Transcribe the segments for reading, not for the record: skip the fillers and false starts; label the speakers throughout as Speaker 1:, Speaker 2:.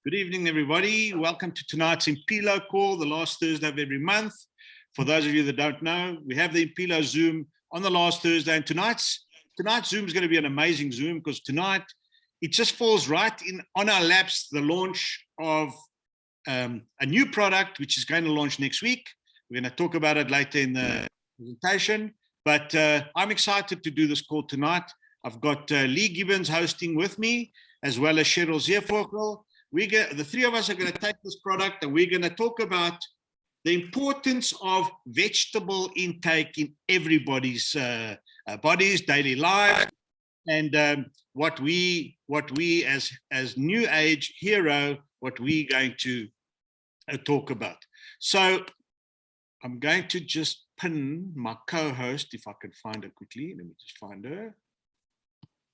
Speaker 1: Good evening, everybody. Welcome to tonight's IMPiLO call, the last Thursday of every month. For those of you that don't know, we have the IMPiLO Zoom on the last Thursday, and tonight's Zoom is going to be an amazing Zoom because tonight it just falls right in on our laps, the launch of a new product which is going to launch next week. We're going to talk about it later in the presentation, but I'm excited to do this call tonight. I've got Lee Gibbons hosting with me, as well as Cheryl Ziervogel. The three of us are going to take this product and we're going to talk about the importance of vegetable intake in everybody's bodies, daily life, and what we as new age hero, what we're going to talk about. So I'm going to just pin my co-host, if I can find her quickly. Let me just find her.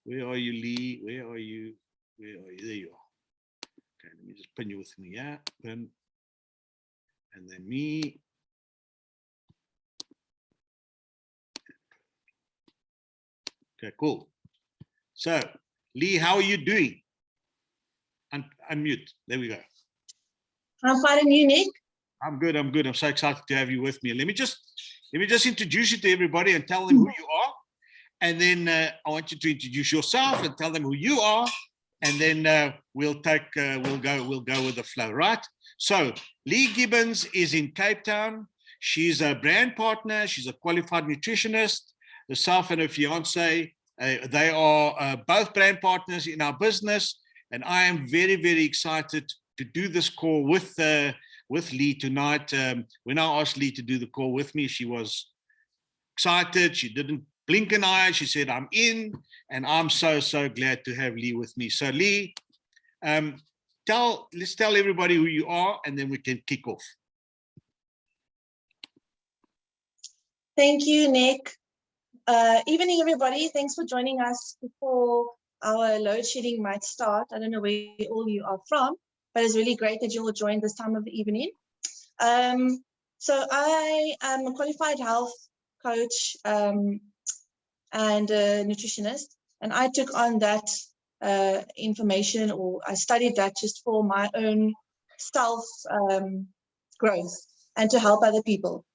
Speaker 1: Where are you, Lee? Where are you? Where are you? There you are. Okay, let me just pin you with me, yeah, pin, and then me. Okay, cool. So, Lee, how are you doing? Unmute. There we go.
Speaker 2: I'm fine, and you, Nick?
Speaker 1: I'm good. I'm good. I'm so excited to have you with me. Let me just introduce you to everybody and tell them who you are, and then I want you to introduce yourself and tell them who you are. And then we'll go with the flow, right? So Lee Gibbons is in Cape Town. She's a brand partner. She's a qualified nutritionist. Herself and her fiance, they are both brand partners in our business. And I am very, very excited to do this call with Lee tonight. When I asked Lee to do the call with me, she was excited. She didn't blink an eye. She said, I'm in, and I'm so glad to have Lee with me. So Lee, let's tell everybody who you are, and then we can kick off.
Speaker 2: Thank you, Nick. Evening, everybody. Thanks for joining us before our load shedding might start. I don't know where all you are from, but it's really great that you all joined this time of the evening. So I am a qualified health coach and a nutritionist, and I took on that information, or I studied that just for my own self growth and to help other people.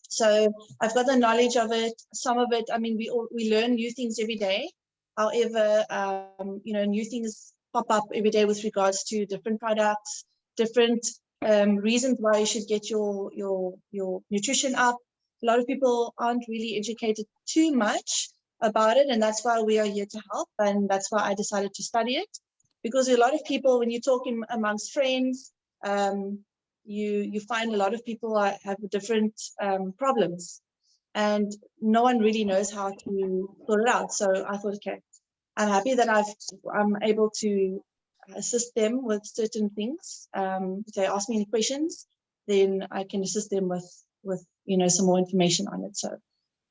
Speaker 2: So I've got the knowledge of it. Some of it, I mean, we learn new things every day. However, new things pop up every day with regards to different products, different reasons why you should get your nutrition up. A lot of people aren't really educated too much about it, and that's why we are here to help, and that's why I decided to study it, because a lot of people, when you talk amongst friends, you find a lot of people have different problems, and no one really knows how to sort it out. So I thought, okay, I'm happy that I'm able to assist them with certain things. If they ask me any questions, then I can assist them with some more information on it. So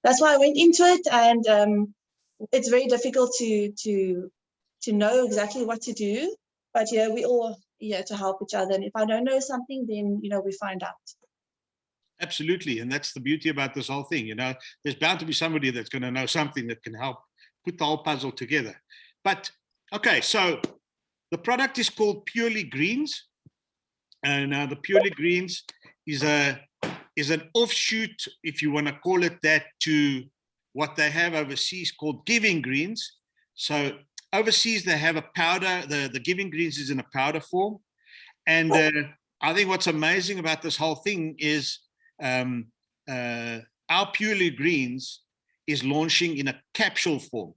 Speaker 2: that's why I went into it, and it's very difficult to know exactly what to do. But yeah, we all here to help each other. And if I don't know something, then we find out.
Speaker 1: Absolutely, and that's the beauty about this whole thing. There's bound to be somebody that's going to know something that can help put the whole puzzle together. But okay, so the product is called Purely Greens, and the Purely Greens is an offshoot, if you want to call it that, to what they have overseas called Giving Greens. So overseas they have a powder. The Giving Greens is in a powder form, and I think what's amazing about this whole thing is our Purely Greens is launching in a capsule form.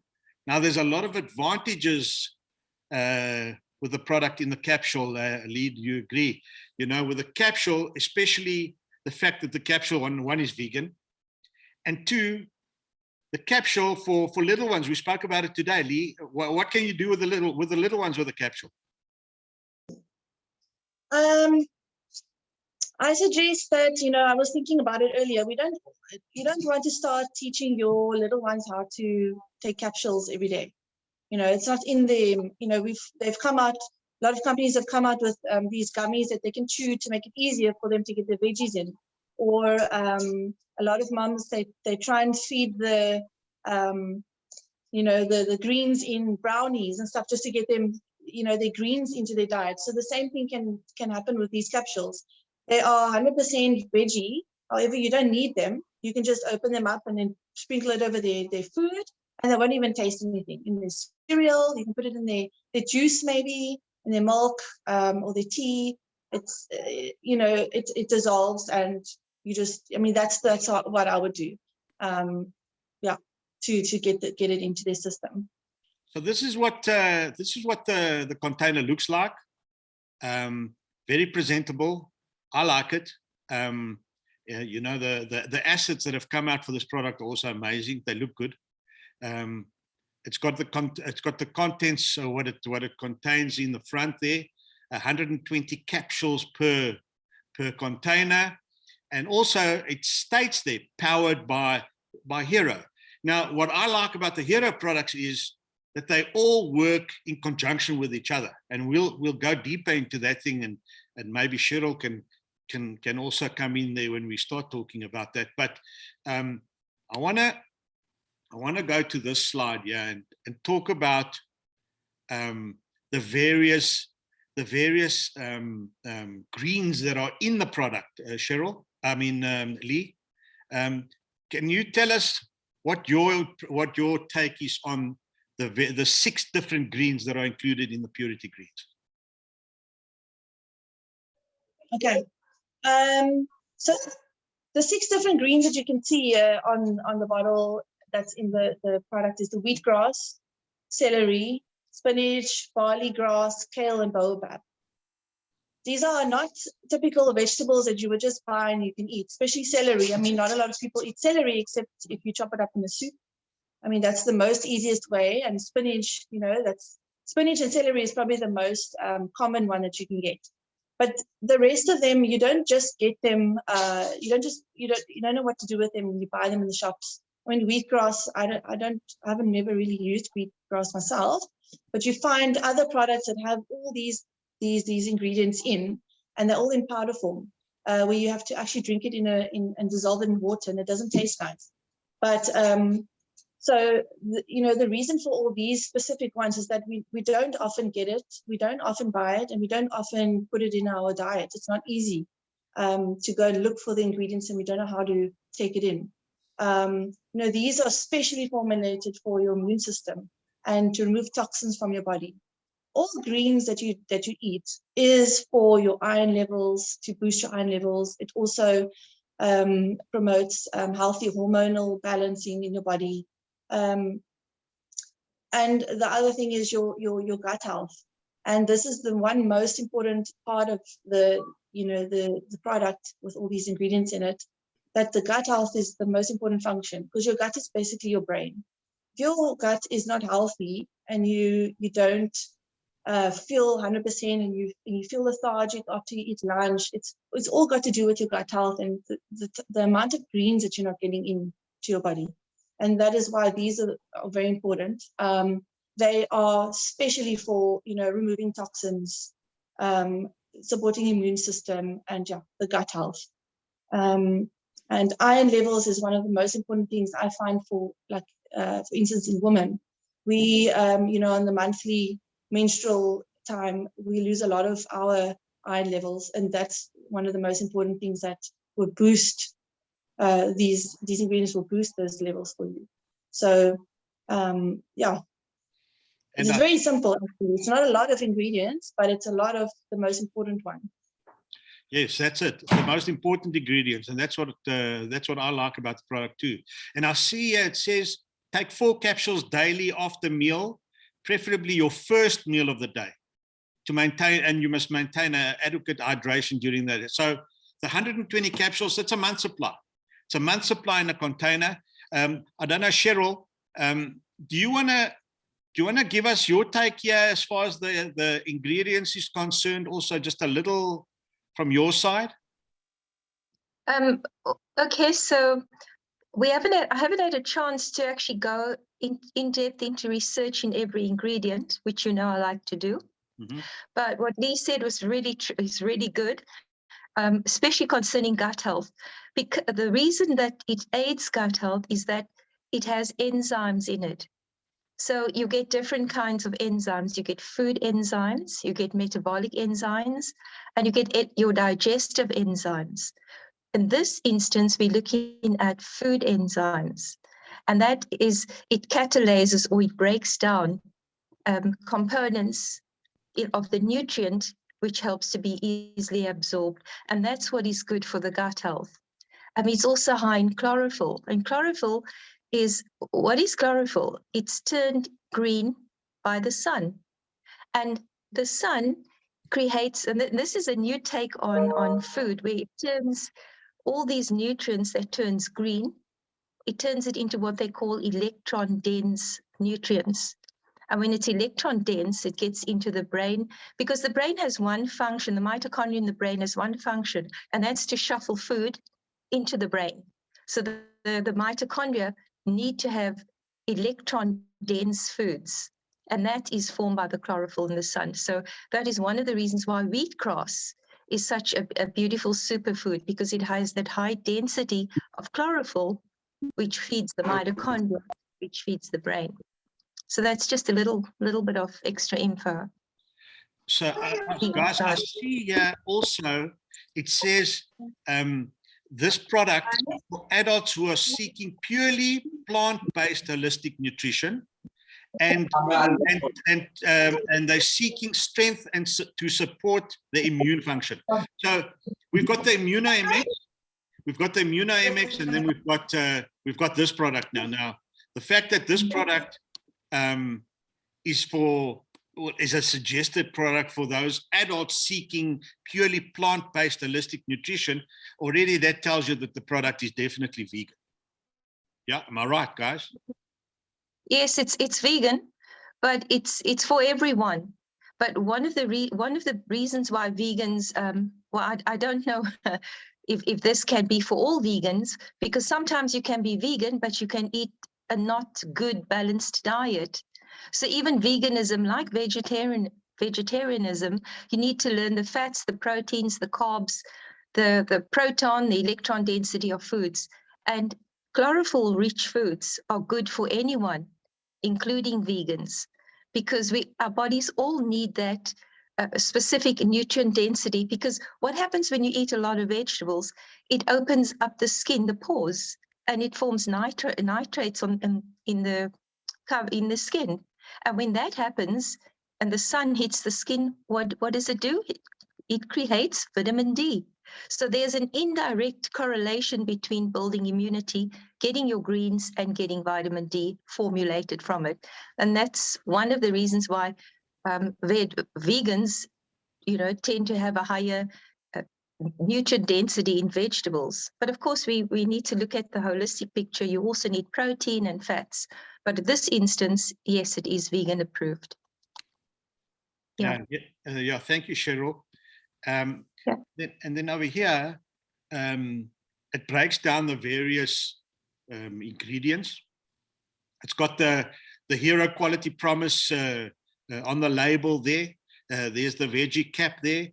Speaker 1: Now there's a lot of advantages with the product in the capsule. Lee, do you agree? With the capsule, especially the fact that the capsule one is vegan, and two, the capsule for little ones. We spoke about it today, Lee. What can you do with the little ones with the capsule?
Speaker 2: I suggest that I was thinking about it earlier. You don't want to start teaching your little ones how to take capsules every day. It's not in them. They've come out. A lot of companies have come out with these gummies that they can chew to make it easier for them to get their veggies in. Or a lot of moms, they try and feed the greens in brownies and stuff just to get them their greens into their diet. So the same thing can happen with these capsules. They are 100% veggie. However, you don't need them. You can just open them up and then sprinkle it over their food, and they won't even taste anything. In their cereal, you can put it in their juice, maybe in their milk or their tea. It's it dissolves, and you just, that's what I would do. To get it into their system.
Speaker 1: So this is what the container looks like. Very presentable. I like it. The acids that have come out for this product are also amazing. They look good. It's got the contents, so what it contains in the front there. 120 capsules per container, and also it states there powered by Hero. Now, what I like about the Hero products is that they all work in conjunction with each other, and we'll go deeper into that thing, and maybe Cheryl can also come in there when we start talking about that. But I want to go to this slide here and talk about the various greens that are in the product. Cheryl, Lee, can you tell us what your take is on the 6 different greens that are included in the Purity greens?
Speaker 2: Okay. So the 6 different greens that you can see on the bottle that's in the product is the wheatgrass, celery, spinach, barley grass, kale, and baobab. These are not typical vegetables that you would just buy and you can eat, especially celery. Not a lot of people eat celery except if you chop it up in a soup. That's the most easiest way. And spinach, that's spinach and celery is probably the most common one that you can get. But the rest of them, you don't just get them. You don't know what to do with them when you buy them in the shops. Wheatgrass, I haven't never really used wheatgrass myself, but you find other products that have all these ingredients in, and they're all in powder form, where you have to actually drink it and dissolve it in water, and it doesn't taste nice. But so the reason for all these specific ones is that we don't often get it, we don't often buy it, and we don't often put it in our diet. It's not easy to go and look for the ingredients, and we don't know how to take it in. These are specially formulated for your immune system and to remove toxins from your body. All greens that you eat is for your iron levels, to boost your iron levels. It also promotes healthy hormonal balancing in your body. And the other thing is your gut health. And this is the one most important part of the product with all these ingredients in it, that the gut health is the most important function, because your gut is basically your brain. If your gut is not healthy and you don't feel 100% and you feel lethargic after you eat lunch, it's all got to do with your gut health and the amount of greens that you're not getting into your body. And that is why these are very important. They are especially for removing toxins, supporting the immune system, and the gut health. And iron levels is one of the most important things I find for instance, in women. We, on the monthly menstrual time, we lose a lot of our iron levels, and that's one of the most important things that will boost these ingredients will boost those levels for you. So, it's very simple. Actually, it's not a lot of ingredients, but it's a lot of the most important one.
Speaker 1: Yes, that's it. The most important ingredients, and that's what I like about the product too. And I see here it says take 4 capsules daily after meal, preferably your first meal of the day, to maintain, and you must maintain an adequate hydration during that. So the 120 capsules, that's a month supply. It's a month supply in a container. I don't know, Cheryl, do you want to give us your take here as far as the ingredients is concerned? Also, just a little from your side.
Speaker 3: Okay, so I haven't had a chance to actually go in depth into research in every ingredient, which I like to do. Mm-hmm. But what Lee said was really good, especially concerning gut health. Because the reason that it aids gut health is that it has enzymes in it. So you get different kinds of enzymes. You get food enzymes, you get metabolic enzymes, and you get your digestive enzymes. In this instance, we're looking at food enzymes, and that is, it catalyzes or it breaks down components of the nutrient, which helps to be easily absorbed. And that's what is good for the gut health. It's also high in chlorophyll. And chlorophyll is, what is chlorophyll? It's turned green by the sun. And the sun creates, and this is a new take on food, where it turns all these nutrients that turns green, it turns it into what they call electron dense nutrients. And when it's electron dense, it gets into the brain, because the brain has one function, the mitochondria in the brain has one function, and that's to shuffle food into the brain. So the mitochondria need to have electron dense foods, and that is formed by the chlorophyll in the sun. So that is one of the reasons why wheatgrass is such a beautiful superfood, because it has that high density of chlorophyll, which feeds the mitochondria, which feeds the brain. So that's just a little bit of extra info.
Speaker 1: So guys, I see here also, it says this product for adults who are seeking purely plant-based holistic nutrition, and they're seeking strength and to support the immune function. So we've got the IMPiLO MX, and then we've got this product now. Now, the fact that this product is a suggested product for those adults seeking purely plant-based holistic nutrition, already that tells you that the product is definitely vegan. Yeah, am I right, guys?
Speaker 3: Yes, it's vegan, but it's for everyone. But one of the reasons why vegans, well, I don't know if this can be for all vegans, because sometimes you can be vegan, but you can eat a not good balanced diet. So even veganism, like vegetarianism, you need to learn the fats, the proteins, the carbs, the proton, the electron density of foods. And chlorophyll-rich foods are good for anyone, including vegans, because our bodies all need that specific nutrient density. Because what happens when you eat a lot of vegetables, it opens up the skin, the pores, and it forms nitrates in the skin. And when that happens and the sun hits the skin, what does it do? It creates vitamin D. So there's an indirect correlation between building immunity, getting your greens, and getting vitamin D formulated from it. And that's one of the reasons why vegans, tend to have a higher nutrient density in vegetables. But of course, we need to look at the holistic picture. You also need protein and fats. But in this instance, yes, it is vegan approved.
Speaker 1: Yeah. Thank you, Cheryl. And then over here, it breaks down the various ingredients. It's got the Hero Quality Promise on the label there. There's the veggie cap there.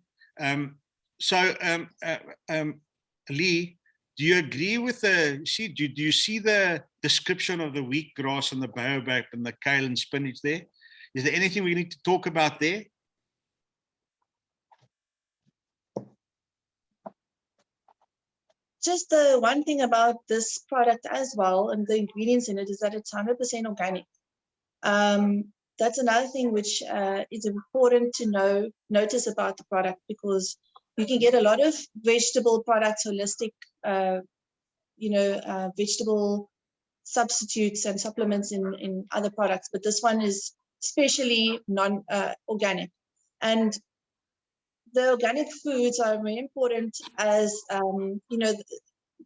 Speaker 1: Lee, do you agree with do you see the description of the wheatgrass and the baobab and the kale and spinach there? Is there anything we need to talk about there?
Speaker 2: Just the one thing about this product as well, and the ingredients in it, is that it's 100% organic. That's another thing which is important to notice about the product, because you can get a lot of vegetable products, holistic, vegetable substitutes and supplements in other products, but this one is especially non-organic. And the organic foods are very important as, to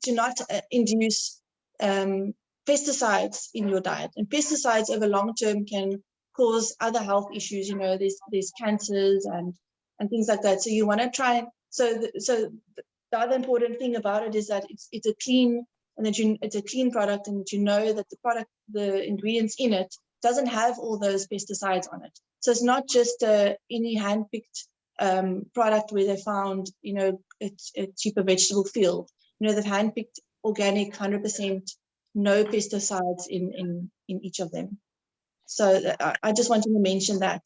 Speaker 2: not induce pesticides in your diet. And pesticides over long term can cause other health issues. There's cancers and things like that. So you want to try. So the other important thing about it is that it's a clean, and that it's a clean product, and that that the ingredients in it doesn't have all those pesticides on it. So it's not just any hand-picked product where they found, it's a cheaper vegetable field. They've hand-picked organic, 100%, no pesticides in each of them. So I just wanted to mention that.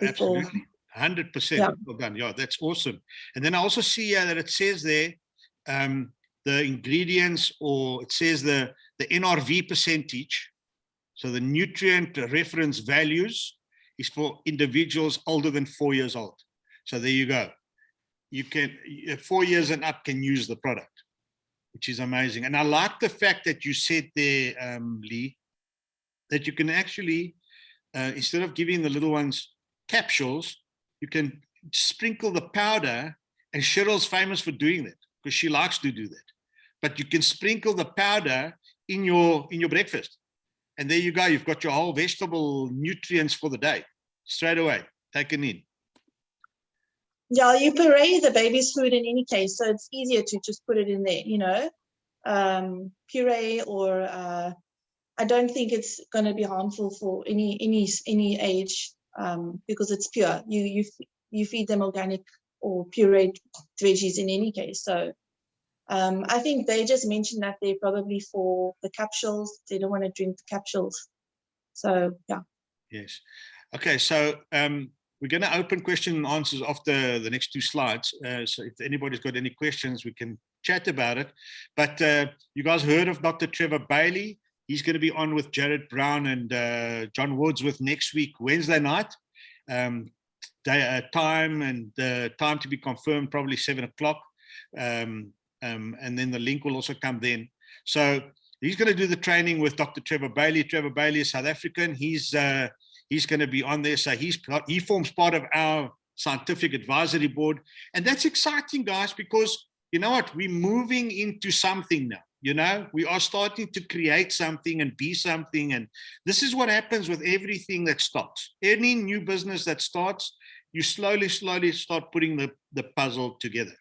Speaker 2: Before.
Speaker 1: Absolutely, 100%.
Speaker 2: Yeah.
Speaker 1: Well done. Yeah, that's awesome. And then I also see here that it says there the ingredients, or it says the NRV percentage. So the nutrient reference values is for individuals older than 4 years old. So there you go. You can 4 years and up can use the product, which is amazing. And I like the fact that you said there, Lee, that you can actually, instead of giving the little ones capsules, you can sprinkle the powder, and Cheryl's famous for doing that because she likes to do that. But you can sprinkle the powder in your breakfast, and there you go. You've got your whole vegetable nutrients for the day straight away taken in.
Speaker 2: Yeah, you puree the baby's food in any case, so it's easier to just put it in there, you know, puree, or I don't think it's going to be harmful for any age, because it's pure. You feed them organic or pureed veggies in any case. So I think they just mentioned that they're probably for the capsules. They don't want to drink the capsules. So yeah.
Speaker 1: Yes. Okay. So we're going to open question and answers after the next two slides. So if anybody's got any questions, we can chat about it. But you guys heard of Dr. Trevor Bailey? He's going to be on with Jared Brown and John Wordsworth next week, Wednesday night. Time to be confirmed, probably 7 o'clock. And then the link will also come then. So he's going to do the training with Dr. Trevor Bailey. Trevor Bailey is South African. He's going to be on there. So he forms part of our scientific advisory board. And that's exciting, guys, because you know what? We're moving into something now. You know, we are starting to create something and be something. And this is what happens with everything that starts. Any new business that starts, you slowly start putting the puzzle together.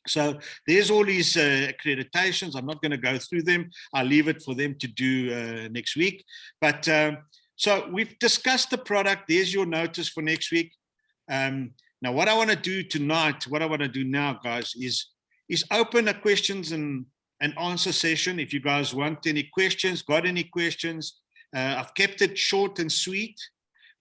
Speaker 1: So there's all these accreditations. I'm not going to go through them. I'll leave it for them to do next week. But so we've discussed the product. There's your notice for next week. Now, what I want to do tonight, what I want to do now, guys, is open a questions and answer session. If you guys want any questions, got any questions, I've kept it short and sweet.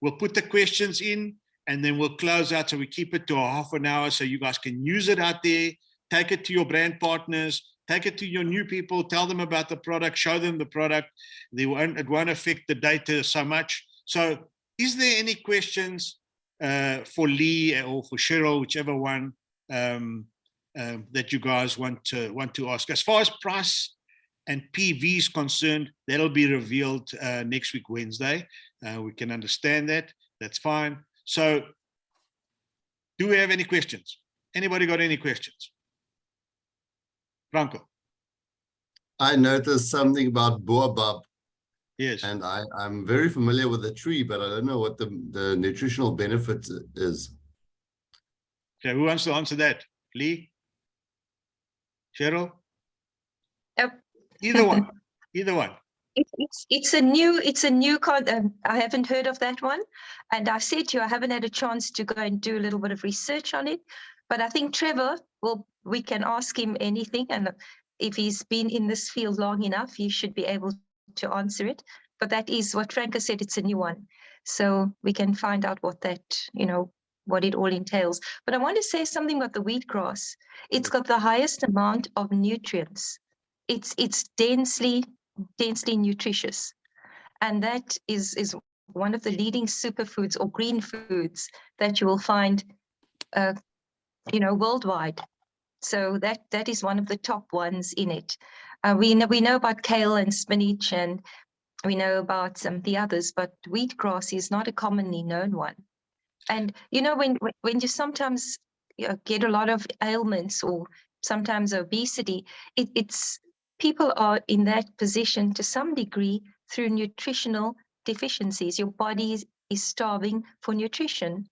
Speaker 1: We'll put the questions in and then we'll close out. So we keep it to a half an hour so you guys can use it out there, take it to your brand partners, take it to your new people, tell them about the product, show them the product. It won't affect the data so much. So is there any questions for Lee or for Cheryl, whichever one, that you guys want to ask? As far as price and PV is concerned, that'll be revealed next week, Wednesday. We can understand that. That's fine. So do we have any questions? Anybody got any questions? Franco.
Speaker 4: I noticed something about baobab.
Speaker 1: Yes.
Speaker 4: And I'm very familiar with the tree, but I don't know what the nutritional benefits is.
Speaker 1: Okay, who wants to answer that? Lee? Cheryl?
Speaker 3: Yep.
Speaker 1: Either one. Either one.
Speaker 3: It's a new kind. I haven't heard of that one, and I said to you I haven't had a chance to go and do a little bit of research on it. But I think Trevor, we can ask him anything, and if he's been in this field long enough, he should be able to answer it. But that is what Franco said. It's a new one, so we can find out what that, what it all entails. But I want to say something about the wheatgrass. It's got the highest amount of nutrients. It's densely nutritious, and that is one of the leading superfoods or green foods that you will find worldwide. So that is one of the top ones in it. We know about kale and spinach, and we know about some of the others, but wheatgrass is not a commonly known one. And when you sometimes get a lot of ailments or sometimes obesity, it's people are in that position to some degree through nutritional deficiencies. Your body is starving for nutrition.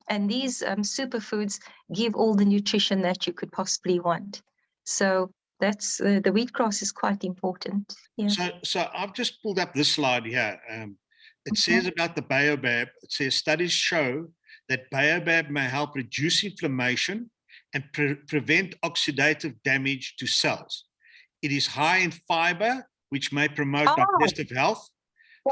Speaker 3: And these superfoods give all the nutrition that you could possibly want. So that's the wheatgrass is quite important. Yeah.
Speaker 1: So I've just pulled up this slide here. It says about the baobab, it says studies show that baobab may help reduce inflammation and prevent oxidative damage to cells. It is high in fiber, which may promote digestive health.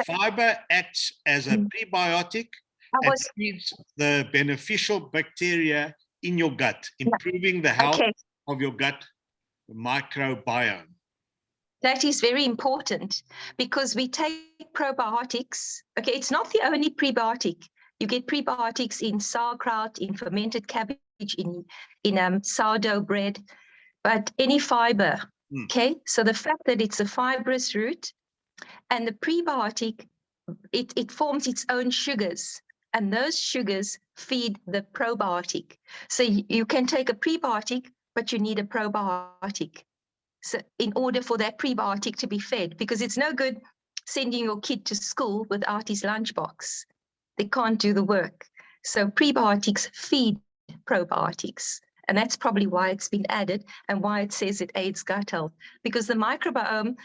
Speaker 1: Fiber acts as a prebiotic and feeds the beneficial bacteria in your gut, improving the health of your gut microbiome.
Speaker 3: That is very important because we take probiotics. Okay, it's not the only prebiotic. You get prebiotics in sauerkraut, in fermented cabbage, in sourdough bread, but any fiber. Okay, so the fact that it's a fibrous root and the prebiotic, it forms its own sugars, and those sugars feed the probiotic. So you can take a prebiotic, but you need a probiotic. So in order for that prebiotic to be fed, because it's no good sending your kid to school without his lunchbox. They can't do the work. So prebiotics feed probiotics. And that's probably why it's been added and why it says it aids gut health. Because the microbiome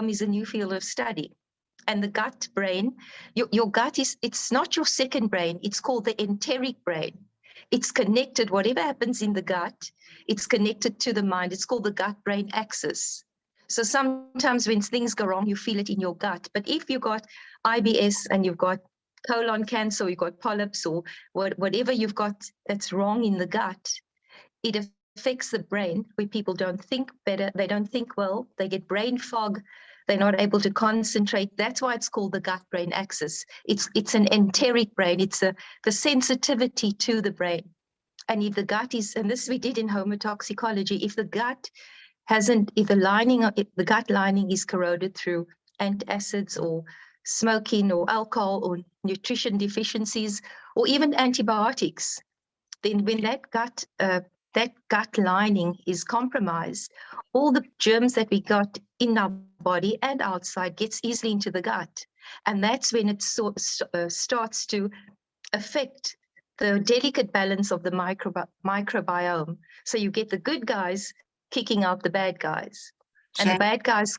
Speaker 3: is a new field of study. And the gut brain, your gut it's not your second brain. It's called the enteric brain. It's connected, whatever happens in the gut, it's connected to the mind. It's called the gut-brain axis. So sometimes when things go wrong, you feel it in your gut. But if you've got IBS and you've got colon cancer, or you've got polyps, or whatever you've got that's wrong in the gut, it affects the brain, where people don't think better, they don't think well, they get brain fog, they're not able to concentrate. That's why it's called the gut-brain axis. It's an enteric brain. It's the sensitivity to the brain. And if the gut is, and this we did in homotoxicology, if the gut if the gut lining is corroded through antacids or smoking or alcohol or nutrition deficiencies or even antibiotics, then when that gut lining is compromised, all the germs that we got in our body and outside gets easily into the gut. And that's when it starts to affect the delicate balance of the microbiome. So you get the good guys kicking out the bad guys. And the bad guys,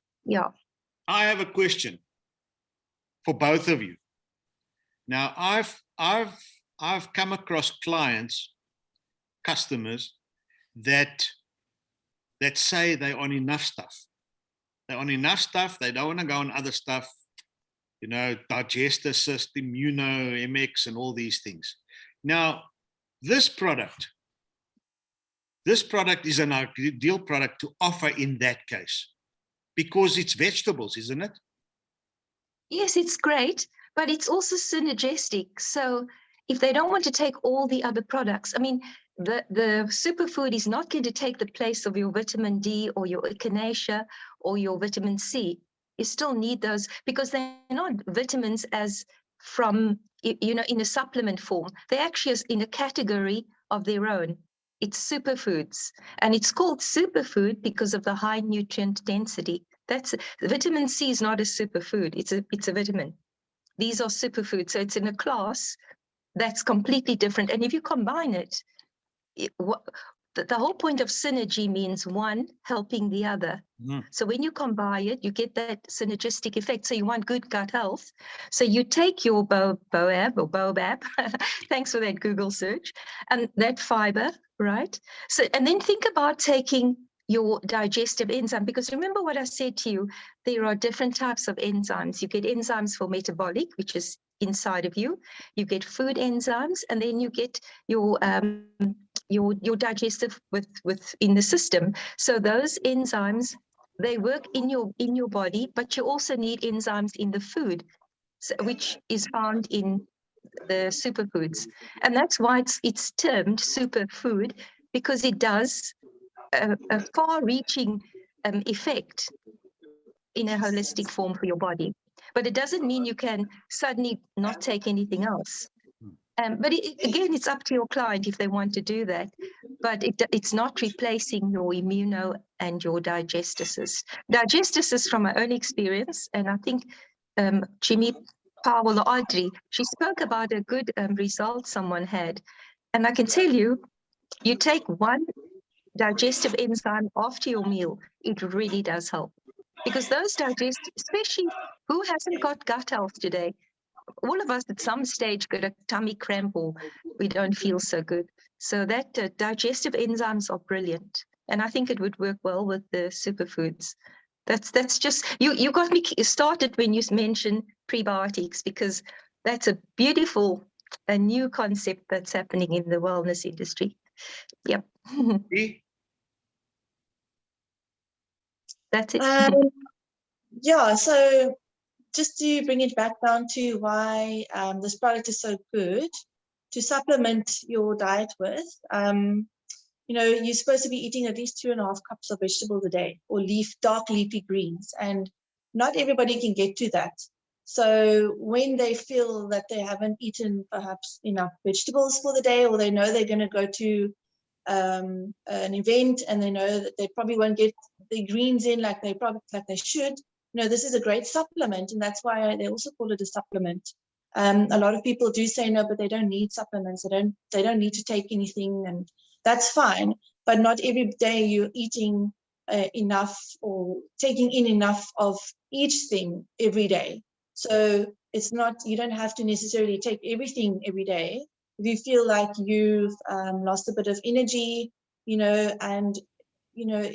Speaker 1: I have a question for both of you. Now, I've come across customers that say they're on enough stuff. They're on enough stuff. They don't want to go on other stuff, digestive system, immuno, MX, and all these things. Now, this product is an ideal product to offer in that case because it's vegetables, isn't it?
Speaker 3: Yes, it's great, but it's also synergistic. So if they don't want to take all the other products, I mean, the superfood is not going to take the place of your vitamin D or your echinacea or your vitamin C. You still need those because they're not vitamins as from, in a supplement form. They're actually in a category of their own. It's superfoods, and it's called superfood because of the high nutrient density. Vitamin C is not a superfood. It's a vitamin. These are superfoods, so it's in a class that's completely different. And if you combine it, the whole point of synergy means one helping the other. So when you combine it, you get that synergistic effect. So you want good gut health. So you take your baobab, thanks for that Google search, and that fiber, right? So, and then think about taking your digestive enzyme, because remember what I said to you, there are different types of enzymes. You get enzymes for metabolic, which is inside of you. You get food enzymes, and then you get your digestive in the system. So those enzymes, they work in your body, but you also need enzymes in the food, which is found in the superfoods. And that's why it's termed superfood, because it does a far-reaching effect in a holistic form for your body. But it doesn't mean you can suddenly not take anything else. But again, it's up to your client if they want to do that. But it's not replacing your immuno and your digesticist. Digesticist, from my own experience, and I think Jimmy Powell or Audrey, she spoke about a good result someone had. And I can tell you, you take one digestive enzyme after your meal, it really does help. Because those especially who hasn't got gut health today, all of us at some stage get a tummy cramp or we don't feel so good. So that digestive enzymes are brilliant. And I think it would work well with the superfoods. That's just, you got me started when you mentioned prebiotics, because that's a beautiful, a new concept that's happening in the wellness industry. Yep. That's it.
Speaker 2: Yeah, so just to bring it back down to why this product is so good to supplement your diet with, you know, you're supposed to be eating at least 2.5 cups of vegetables a day, or dark leafy greens, and not everybody can get to that. So when they feel that they haven't eaten perhaps enough vegetables for the day, or they know they're going to go to an event and they know that they probably won't get the greens in like they should, you know, this is a great supplement, and that's why they also call it a supplement. A lot of people do say no, but they don't need supplements. They don't need to take anything, and that's fine. But not every day you're eating enough or taking in enough of each thing every day. So it's not, you don't have to necessarily take everything every day. If you feel like you've lost a bit of energy, you know, and you know,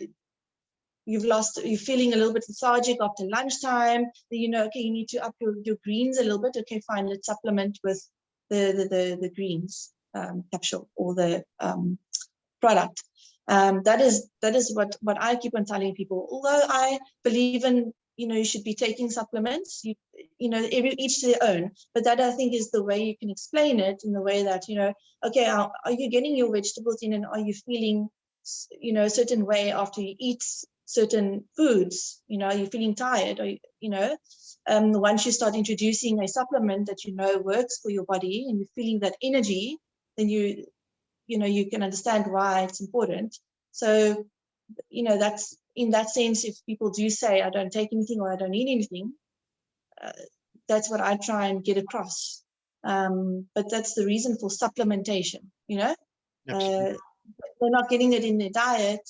Speaker 2: you're feeling a little bit lethargic after lunchtime, then you know, okay, you need to up your greens a little bit. Okay, fine, let's supplement with the greens capsule or the product. That is what I keep on telling people. Although I believe in, you know, you should be taking supplements, you know, each to their own, but that I think is the way you can explain it, in the way that, you know, okay, are you getting your vegetables in, and are you feeling, you know, a certain way after you eat certain foods? You know, are you feeling tired? Or, you know, once you start introducing a supplement that you know works for your body and you're feeling that energy, then you know, you can understand why it's important. So, you know, that's, in that sense, if people do say, I don't take anything or I don't need anything, that's what I try and get across. But that's the reason for supplementation, you know. They're not getting it in their diet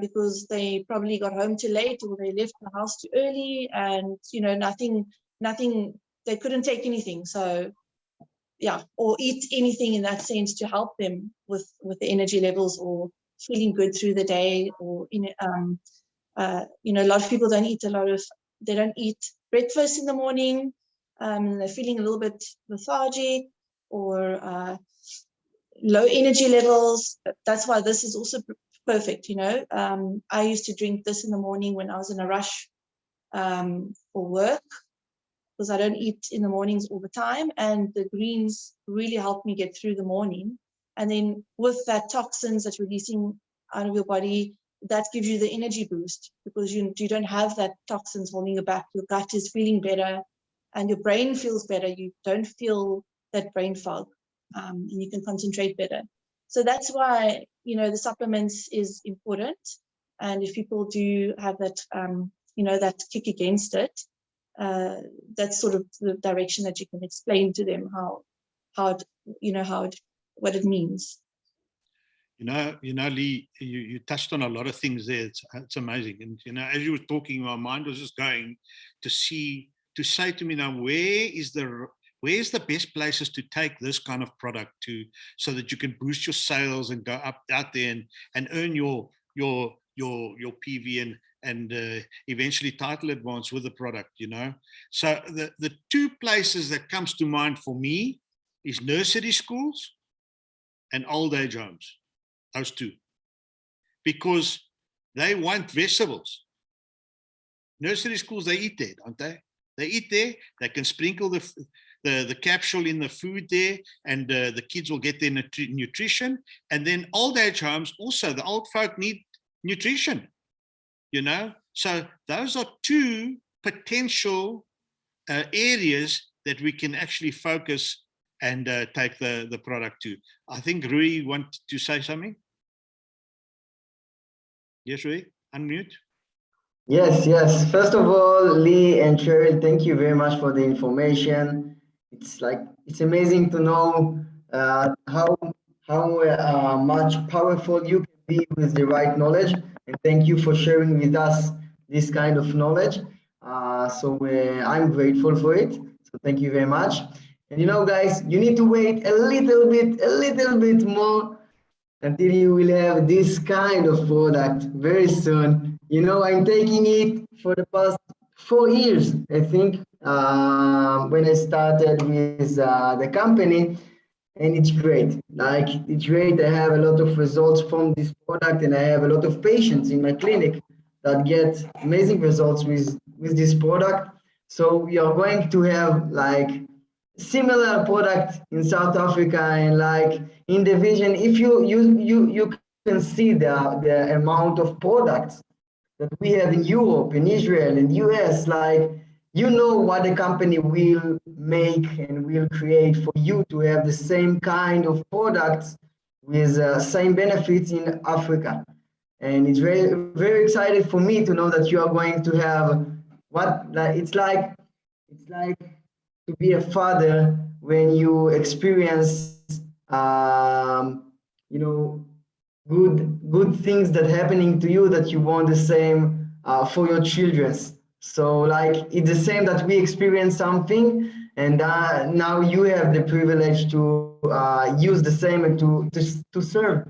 Speaker 2: because they probably got home too late, or they left the house too early, and, you know, nothing, they couldn't take anything. So, yeah, or eat anything in that sense to help them with the energy levels, or feeling good through the day, or you know, a lot of people don't eat breakfast in the morning. They're feeling a little bit lethargic, or low energy levels. That's why this is also perfect. You know, I used to drink this in the morning when I was in a rush for work, because I don't eat in the mornings all the time, and the greens really help me get through the morning. And then with that toxins that's releasing out of your body, that gives you the energy boost, because you don't have that toxins holding you back. Your gut is feeling better and your brain feels better. You don't feel that brain fog, and you can concentrate better. So that's why, you know, the supplements is important. And if people do have that, you know, that kick against it, that's sort of the direction that you can explain to them what it means.
Speaker 1: You know, Lee, you touched on a lot of things there. It's amazing. And, you know, as you were talking, my mind was just going to say to me now, where's the best places to take this kind of product to, so that you can boost your sales and go out there and earn your PV and eventually title advance with the product, you know. So the two places that comes to mind for me is nursery schools and old age homes. Those two, because they want vegetables. Nursery schools, they eat there, don't they? They eat there. They can sprinkle the capsule in the food there, and the kids will get their nutrition. And then old age homes also, the old folk need nutrition, you know. So those are two potential areas that we can actually focus and take the product to. I think Rui want to say something. Yes, Rui, unmute.
Speaker 5: Yes. First of all, Lee and Cheryl, thank you very much for the information. It's amazing to know how much powerful you can be with the right knowledge. And thank you for sharing with us this kind of knowledge. So I'm grateful for it. So thank you very much. And you know, guys, you need to wait a little bit more until you will have this kind of product very soon. You know, I'm taking it for the past 4 years, I think, when I started with the company, and it's great. Like, it's great. I have a lot of results from this product, and I have a lot of patients in my clinic that get amazing results with this product. So we are going to have like similar product in South Africa, and like in the vision, if you can see the amount of products that we have in Europe, in Israel, in US, like, you know what the company will make and will create for you to have the same kind of products with same benefits in Africa. And it's very, very excited for me to know that you are going to have what, like, it's like to be a father when you experience, you know, good things that happening to you, that you want the same for your children. So like, it's the same that we experience something, and now you have the privilege to use the same and to serve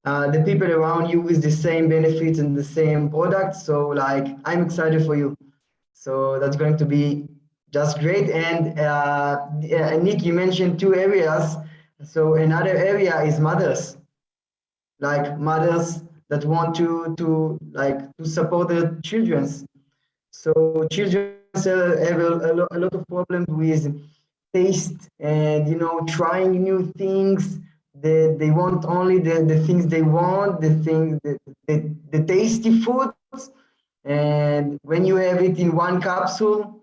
Speaker 5: the people around you with the same benefits and the same products. So like, I'm excited for you. So that's going to be just great. And Nick, you mentioned 2 areas. So another area is mothers, like mothers that want to support their children. So children have a lot of problems with taste, and, you know, trying new things. They want only the things they want, the tasty foods. And when you have it in one capsule,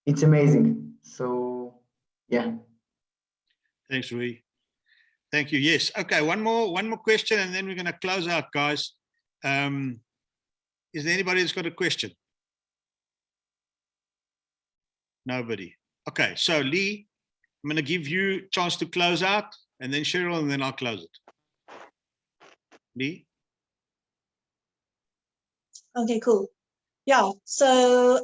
Speaker 5: it's amazing. So yeah.
Speaker 1: Thanks, Rui. Thank you. Yes. Okay. One more question, and then we're going to close out, guys. Is there anybody that's got a question? Nobody. Okay. So Lee, I'm going to give you a chance to close out, and then Cheryl, and then I'll close it. Lee?
Speaker 2: Okay, cool. Yeah, so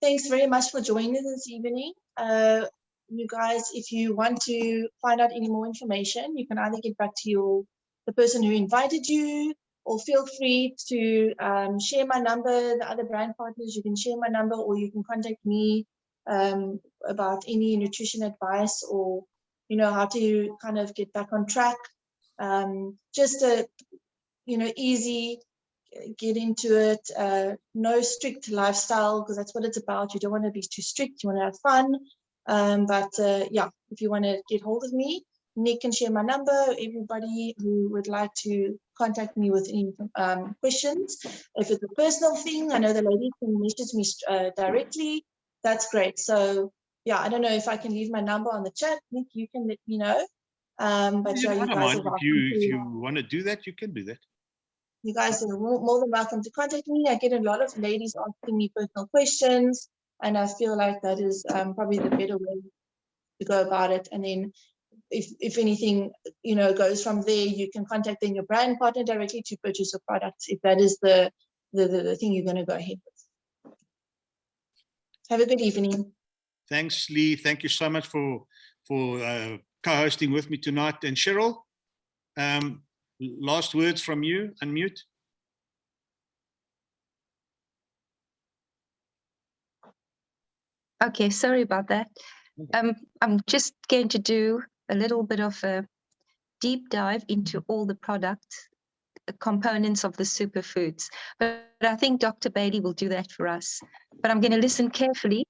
Speaker 2: thanks very much for joining us this evening. You guys, if you want to find out any more information, you can either get back to the person who invited you, or feel free to share my number. The other brand partners, you can share my number, or you can contact me about any nutrition advice, or, you know, how to kind of get back on track. Just a, you know, easy, get into it, no strict lifestyle, because that's what it's about. You don't want to be too strict, you want to have fun. Yeah, if you want to get hold of me, Nick can share my number. Everybody who would like to contact me with any questions, if it's a personal thing, I know the lady can message me directly. That's great. So yeah, I don't know if I can leave my number on the chat. Nick, you can let me know. But yeah, you guys are welcome.
Speaker 1: If you want to do that, you can do that.
Speaker 2: You guys are more than welcome to contact me. I get a lot of ladies asking me personal questions, and I feel like that is probably the better way to go about it. And then if anything, you know, goes from there, you can contact then your brand partner directly to purchase your products, if that is the thing you're going to go ahead with. Have a good evening.
Speaker 1: Thanks, Lee. Thank you so much for co-hosting with me tonight. And Cheryl, last words from you. Unmute.
Speaker 3: Okay, sorry about that. I'm just going to do a little bit of a deep dive into all the products, the components of the superfoods. But I think Dr. Bailey will do that for us. But I'm going to listen carefully.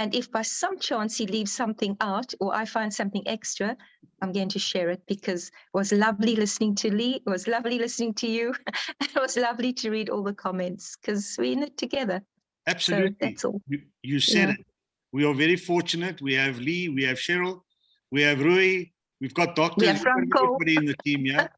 Speaker 3: And if by some chance he leaves something out, or I find something extra, I'm going to share it, because it was lovely listening to Lee. It was lovely listening to you. It was lovely to read all the comments, because we're in it together.
Speaker 1: Absolutely.
Speaker 3: So that's all.
Speaker 1: You said it. We are very fortunate. We have Lee, we have Cheryl, we have Rui, we've got doctors,
Speaker 3: we have
Speaker 1: everybody in the team here.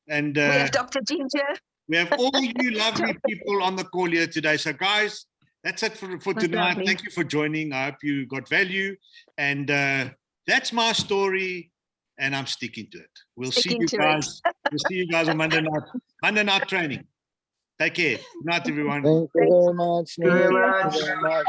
Speaker 1: And
Speaker 3: we have Dr. Ginger.
Speaker 1: We have all you lovely people on the call here today. So guys, that's it for tonight.
Speaker 3: Lovely.
Speaker 1: Thank you for joining. I hope you got value. And that's my story, and I'm sticking to it. We'll see you guys. We'll see you guys on Monday night training. Take care. Good night, everyone.
Speaker 6: Thank you very much.
Speaker 5: Thank you very much.